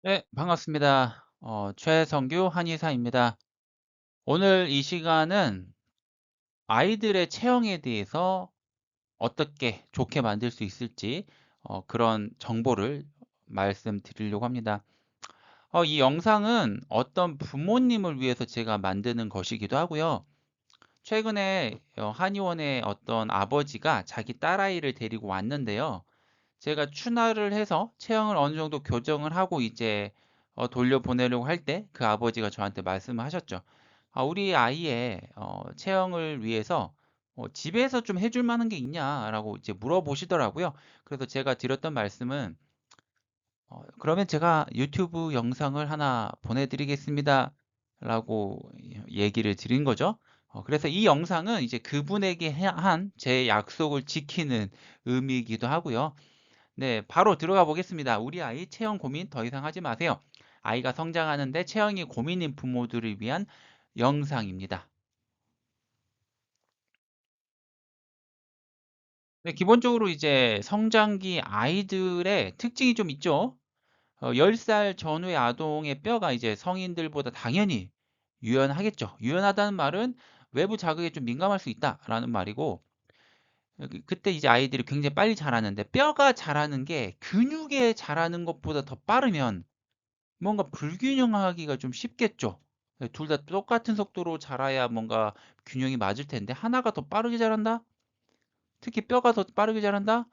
네, 반갑습니다. 최성규 한의사입니다. 오늘 이 시간은 아이들의 체형에 대해서 어떻게 좋게 만들 수 있을지 그런 정보를 말씀드리려고 합니다. 이 영상은 어떤 부모님을 위해서 제가 만드는 것이기도 하고요. 최근에 한의원에 어떤 아버지가 자기 딸아이를 데리고 왔는데요. 제가 추나를 해서 체형을 어느 정도 교정을 하고 이제 돌려보내려고 할 때 그 아버지가 저한테 말씀을 하셨죠. 우리 아이의 체형을 위해서 집에서 좀 해줄 만한 게 있냐라고 이제 물어보시더라고요. 그래서 제가 드렸던 말씀은 그러면 제가 유튜브 영상을 하나 보내드리겠습니다. 라고 얘기를 드린 거죠. 그래서 이 영상은 이제 그분에게 한 제 약속을 지키는 의미이기도 하고요. 네, 바로 들어가 보겠습니다. 우리 아이 체형 고민 더 이상 하지 마세요. 아이가 성장하는데 체형이 고민인 부모들을 위한 영상입니다. 네, 기본적으로 이제 성장기 아이들의 특징이 좀 있죠. 10살 전후의 아동의 뼈가 이제 성인들보다 당연히 유연하겠죠. 유연하다는 말은 외부 자극에 좀 민감할 수 있다라는 말이고, 그때 이제 아이들이 굉장히 빨리 자라는데 뼈가 자라는 게 근육에 자라는 것보다 더 빠르면 뭔가 불균형하기가 좀 쉽겠죠. 둘 다 똑같은 속도로 자라야 뭔가 균형이 맞을 텐데 하나가 더 빠르게 자란다? 특히 뼈가 더 빠르게 자란다?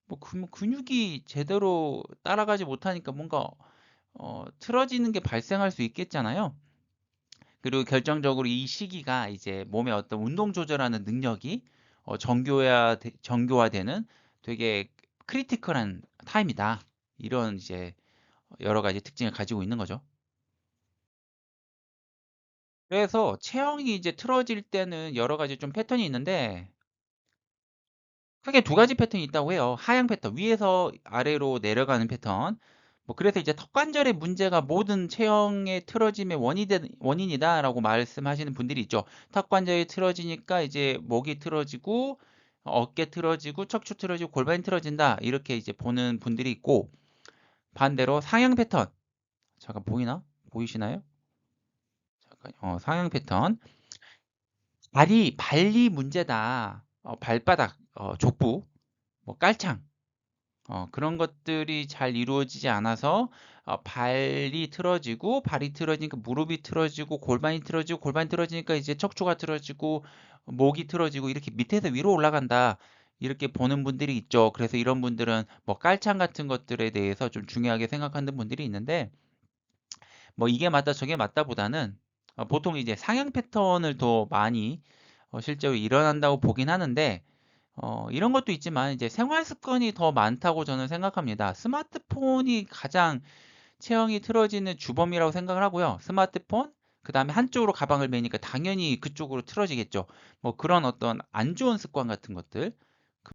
뭐 근육이 제대로 따라가지 못하니까 뭔가 틀어지는 게 발생할 수 있겠잖아요. 그리고 결정적으로 이 시기가 이제 몸의 어떤 운동 조절하는 능력이 정교화되는 되게 크리티컬한 타임이다. 이런 이제 여러 가지 특징을 가지고 있는 거죠. 그래서 체형이 이제 틀어질 때는 여러 가지 좀 패턴이 있는데 크게 두 가지 패턴이 있다고 해요. 하향 패턴, 위에서 아래로 내려가는 패턴. 뭐 그래서 이제 턱관절의 문제가 모든 체형의 틀어짐의 원인이다라고 말씀하시는 분들이 있죠. 턱관절이 틀어지니까 이제 목이 틀어지고 어깨 틀어지고 척추 틀어지고 골반이 틀어진다. 이렇게 이제 보는 분들이 있고 반대로 상향 패턴. 잠깐 보이나? 보이시나요? 잠깐, 상향 패턴. 발이 문제다. 발바닥, 족부, 뭐 깔창, 그런 것들이 잘 이루어지지 않아서 발이 틀어지고 발이 틀어지니까 무릎이 틀어지고 골반이 틀어지니까 이제 척추가 틀어지고 목이 틀어지고 이렇게 밑에서 위로 올라간다. 이렇게 보는 분들이 있죠. 그래서 이런 분들은 뭐 깔창 같은 것들에 대해서 좀 중요하게 생각하는 분들이 있는데 뭐 이게 맞다 저게 맞다 보다는 보통 이제 상향 패턴을 더 많이 실제로 일어난다고 보긴 하는데 이런 것도 있지만 이제 생활 습관이 더 많다고 저는 생각합니다. 스마트폰이 가장 체형이 틀어지는 주범이라고 생각을 하고요. 스마트폰, 그 다음에 한쪽으로 가방을 매니까 당연히 그쪽으로 틀어지겠죠. 뭐 그런 어떤 안 좋은 습관 같은 것들,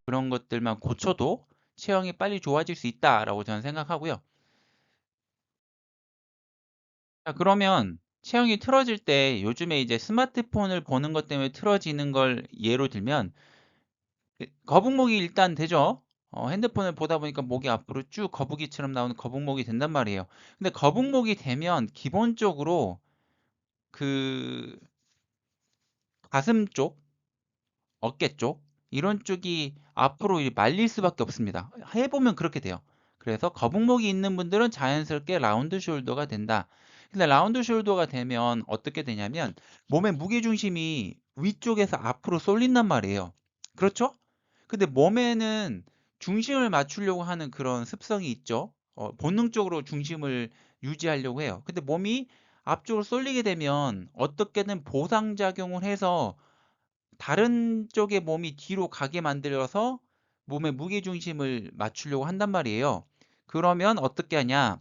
그런 것들만 고쳐도 체형이 빨리 좋아질 수 있다라고 저는 생각하고요. 자, 그러면 체형이 틀어질 때 요즘에 이제 스마트폰을 보는 것 때문에 틀어지는 걸 예로 들면 거북목이 일단 되죠. 핸드폰을 보다 보니까 목이 앞으로 쭉 거북이처럼 나오는 거북목이 된단 말이에요. 근데 거북목이 되면 기본적으로 그 가슴 쪽, 어깨 쪽 이런 쪽이 앞으로 말릴 수밖에 없습니다. 해보면 그렇게 돼요. 그래서 거북목이 있는 분들은 자연스럽게 라운드 숄더가 된다. 근데 라운드 숄더가 되면 어떻게 되냐면 몸의 무게중심이 위쪽에서 앞으로 쏠린단 말이에요. 그렇죠? 근데 몸에는 중심을 맞추려고 하는 그런 습성이 있죠. 본능적으로 중심을 유지하려고 해요. 근데 몸이 앞쪽으로 쏠리게 되면 어떻게든 보상작용을 해서 다른 쪽의 몸이 뒤로 가게 만들어서 몸의 무게중심을 맞추려고 한단 말이에요. 그러면 어떻게 하냐?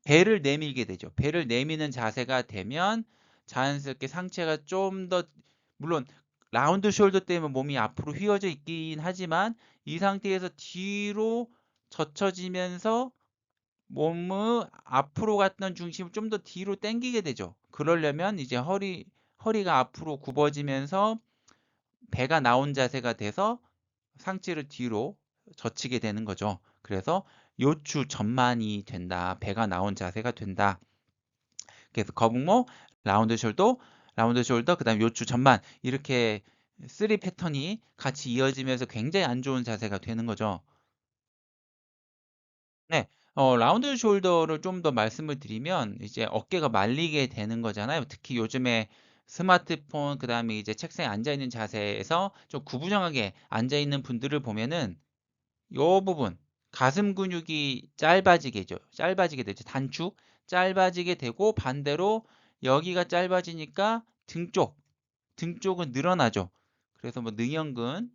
배를 내밀게 되죠. 배를 내미는 자세가 되면 자연스럽게 상체가 좀 더, 물론 라운드 숄더 때문에 몸이 앞으로 휘어져 있긴 하지만 이 상태에서 뒤로 젖혀지면서 몸의 앞으로 갔던 중심을 좀 더 뒤로 당기게 되죠. 그러려면 이제 허리가 앞으로 굽어지면서 배가 나온 자세가 돼서 상체를 뒤로 젖히게 되는 거죠. 그래서 요추 전만이 된다. 배가 나온 자세가 된다. 그래서 거북목, 라운드 숄더, 그 다음에 요추 전만 이렇게 3 패턴이 같이 이어지면서 굉장히 안 좋은 자세가 되는 거죠. 네, 라운드 숄더를 좀 더 말씀을 드리면 이제 어깨가 말리게 되는 거잖아요. 특히 요즘에 스마트폰, 그 다음에 이제 책상에 앉아있는 자세에서 좀 구부정하게 앉아있는 분들을 보면은 요 부분, 가슴 근육이 짧아지게 되죠. 단축, 짧아지게 되고 반대로 여기가 짧아지니까 등 쪽은 늘어나죠. 그래서 뭐 능형근이랑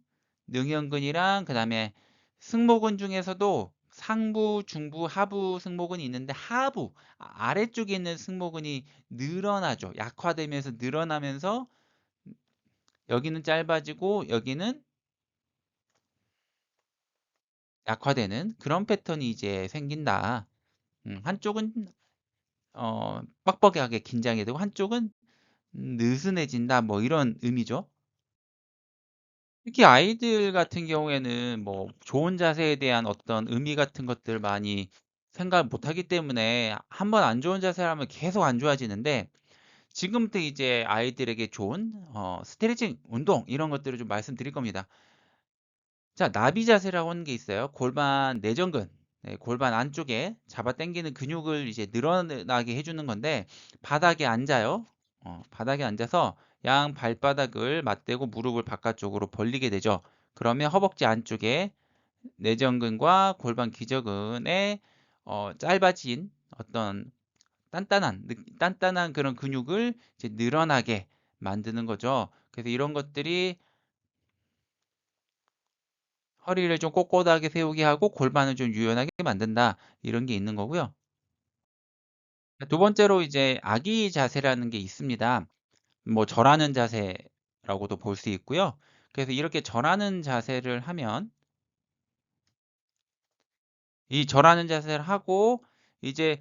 그 다음에 승모근 중에서도 상부, 중부, 하부 승모근이 있는데 아래쪽에 있는 승모근이 늘어나죠. 약화되면서 늘어나면서 여기는 짧아지고 여기는 약화되는 그런 패턴이 이제 생긴다. 한쪽은 뻑뻑하게 긴장이 되고 한쪽은 느슨해진다. 뭐 이런 의미죠. 특히 아이들 같은 경우에는 뭐 좋은 자세에 대한 어떤 의미 같은 것들 많이 생각 못 하기 때문에 한번 안 좋은 자세를 하면 계속 안 좋아지는데 지금부터 이제 아이들에게 좋은 스트레칭 운동 이런 것들을 좀 말씀드릴 겁니다. 자, 나비 자세라고 하는 게 있어요. 골반 내전근, 네, 골반 안쪽에 잡아당기는 근육을 이제 늘어나게 해주는 건데 바닥에 앉아요. 바닥에 앉아서 양 발바닥을 맞대고 무릎을 바깥쪽으로 벌리게 되죠. 그러면 허벅지 안쪽에 내전근과 골반 기저근에 짧아진 어떤 단단한 그런 근육을 이제 늘어나게 만드는 거죠. 그래서 이런 것들이 허리를 좀 꼿꼿하게 세우게 하고 골반을 좀 유연하게 만든다. 이런 게 있는 거고요. 두 번째로 이제 아기 자세라는 게 있습니다. 뭐 절하는 자세라고도 볼 수 있고요. 그래서 이렇게 절하는 자세를 하면 이 절하는 자세를 하고 이제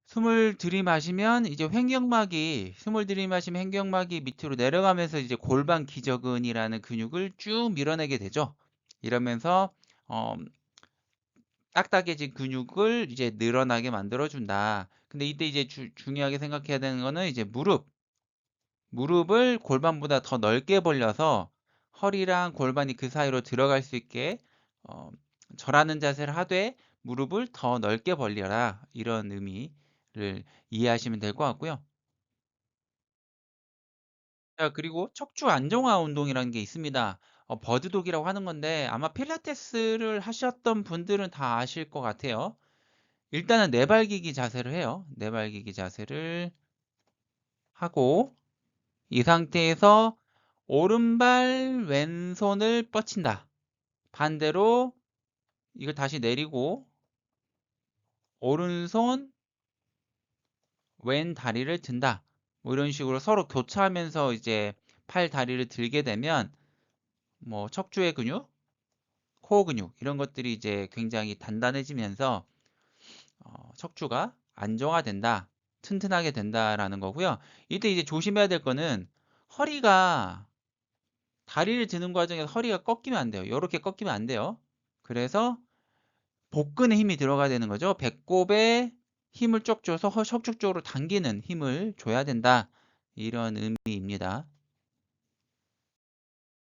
숨을 들이마시면 이제 숨을 들이마시면 횡격막이 밑으로 내려가면서 이제 골반 기저근이라는 근육을 쭉 밀어내게 되죠. 이러면서 어, 딱딱해진 근육을 이제 늘어나게 만들어준다. 근데 이때 이제 중요하게 생각해야 되는 거는 이제 무릎을 골반보다 더 넓게 벌려서 허리랑 골반이 그 사이로 들어갈 수 있게 어, 절하는 자세를 하되 무릎을 더 넓게 벌려라. 이런 의미를 이해하시면 될 것 같고요. 자, 그리고 척추 안정화 운동이라는 게 있습니다. 버드독이라고 하는 건데 아마 필라테스를 하셨던 분들은 다 아실 것 같아요. 일단은 내발기기 자세를 해요. 내발기기 자세를 하고 이 상태에서 오른발 왼손을 뻗친다. 반대로 이걸 다시 내리고 오른손 왼 다리를 든다. 뭐 이런 식으로 서로 교차하면서 이제 팔 다리를 들게 되면 뭐 척추의 근육, 코어 근육 이런 것들이 이제 굉장히 단단해지면서 척추가 안정화된다. 튼튼하게 된다라는 거고요. 이때 이제 조심해야 될 거는 허리가 다리를 드는 과정에서 허리가 꺾이면 안 돼요. 이렇게 꺾이면 안 돼요. 그래서 복근에 힘이 들어가야 되는 거죠. 배꼽에 힘을 쭉 줘서 척추 쪽으로 당기는 힘을 줘야 된다. 이런 의미입니다.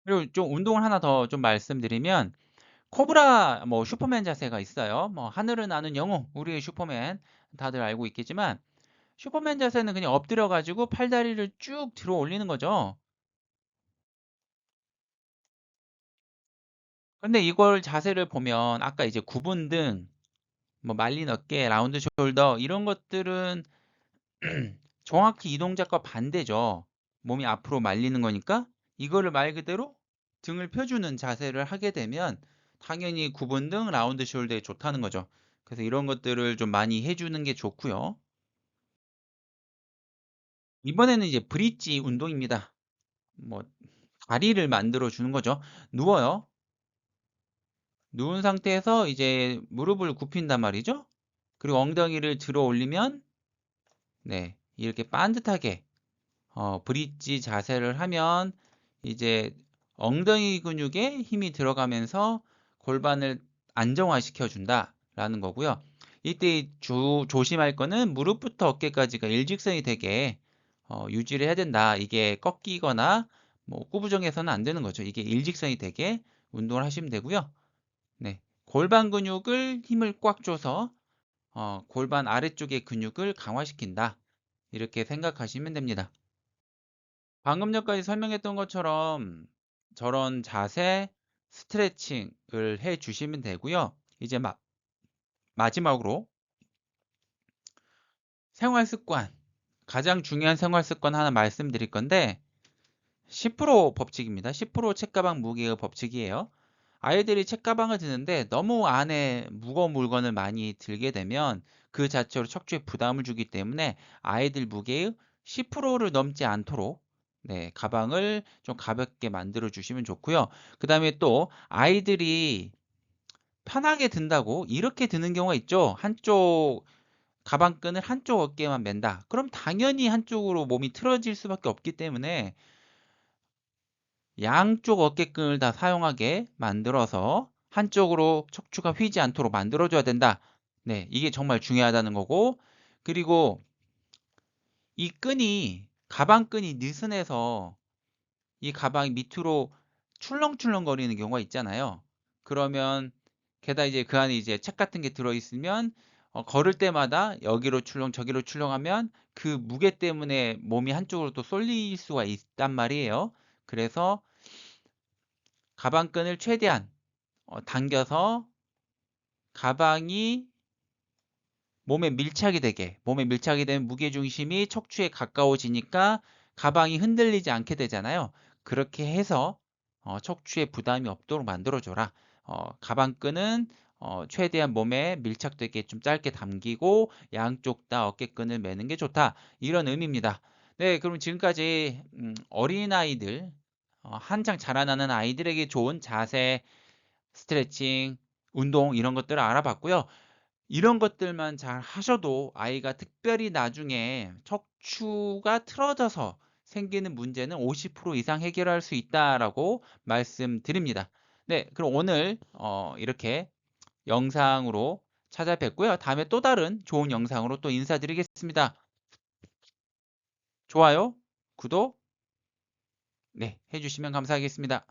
그리고 좀 운동을 하나 더 좀 말씀드리면 코브라 뭐 슈퍼맨 자세가 있어요. 뭐 하늘을 나는 영웅, 우리의 슈퍼맨 다들 알고 있겠지만 슈퍼맨 자세는 그냥 엎드려 가지고 팔다리를 쭉 들어 올리는 거죠. 근데 이걸 자세를 보면 아까 이제 구분 등, 뭐 말린 어깨, 라운드 숄더 이런 것들은 정확히 이 동작과 반대죠. 몸이 앞으로 말리는 거니까 이거를 말 그대로 등을 펴주는 자세를 하게 되면 당연히 구분 등, 라운드 숄더에 좋다는 거죠. 그래서 이런 것들을 좀 많이 해주는 게 좋고요. 이번에는 이제 브릿지 운동입니다. 뭐 다리를 만들어 주는 거죠. 누워요. 누운 상태에서 이제 무릎을 굽힌단 말이죠. 그리고 엉덩이를 들어 올리면 네, 이렇게 반듯하게 브릿지 자세를 하면 이제 엉덩이 근육에 힘이 들어가면서 골반을 안정화시켜 준다. 라는 거고요. 이때 조심할 거는 무릎부터 어깨까지가 일직선이 되게 유지를 해야 된다. 이게 꺾이거나 뭐 꾸부정해서는 안 되는 거죠. 이게 일직선이 되게 운동을 하시면 되고요. 네, 골반 근육을 힘을 꽉 줘서 골반 아래쪽의 근육을 강화시킨다. 이렇게 생각하시면 됩니다. 방금 전까지 설명했던 것처럼 저런 자세 스트레칭을 해 주시면 되고요. 이제 마지막으로 생활 습관, 가장 중요한 생활 습관 하나 말씀드릴 건데 10% 법칙입니다. 10% 책가방 무게의 법칙이에요. 아이들이 책가방을 드는데 너무 안에 무거운 물건을 많이 들게 되면 그 자체로 척추에 부담을 주기 때문에 아이들 무게의 10%를 넘지 않도록 네, 가방을 좀 가볍게 만들어 주시면 좋고요. 그 다음에 또 아이들이 편하게 든다고 이렇게 드는 경우가 있죠. 한쪽 가방끈을 한쪽 어깨만 맨다. 그럼 당연히 한쪽으로 몸이 틀어질 수밖에 없기 때문에 양쪽 어깨끈을 다 사용하게 만들어서 한쪽으로 척추가 휘지 않도록 만들어줘야 된다. 네, 이게 정말 중요하다는 거고, 그리고 이 끈이, 가방끈이 느슨해서 이 가방이 밑으로 출렁출렁 거리는 경우가 있잖아요. 그러면 게다가 이제 그 안에 이제 책 같은 게 들어있으면 걸을 때마다 여기로 출렁 저기로 출렁하면 그 무게 때문에 몸이 한쪽으로 또 쏠릴 수가 있단 말이에요. 그래서 가방끈을 최대한 당겨서 가방이 몸에 밀착이 되면 무게중심이 척추에 가까워지니까 가방이 흔들리지 않게 되잖아요. 그렇게 해서 척추에 부담이 없도록 만들어줘라. 가방끈은 최대한 몸에 밀착되게 좀 짧게 당기고 양쪽 다 어깨끈을 매는 게 좋다. 이런 의미입니다. 네, 그럼 지금까지 어린아이들, 한창 자라나는 아이들에게 좋은 자세, 스트레칭, 운동 이런 것들을 알아봤고요. 이런 것들만 잘 하셔도 아이가 특별히 나중에 척추가 틀어져서 생기는 문제는 50% 이상 해결할 수 있다라고 말씀드립니다. 네, 그럼 오늘 이렇게 영상으로 찾아뵙고요. 다음에 또 다른 좋은 영상으로 또 인사드리겠습니다. 좋아요, 구독, 네, 해주시면 감사하겠습니다.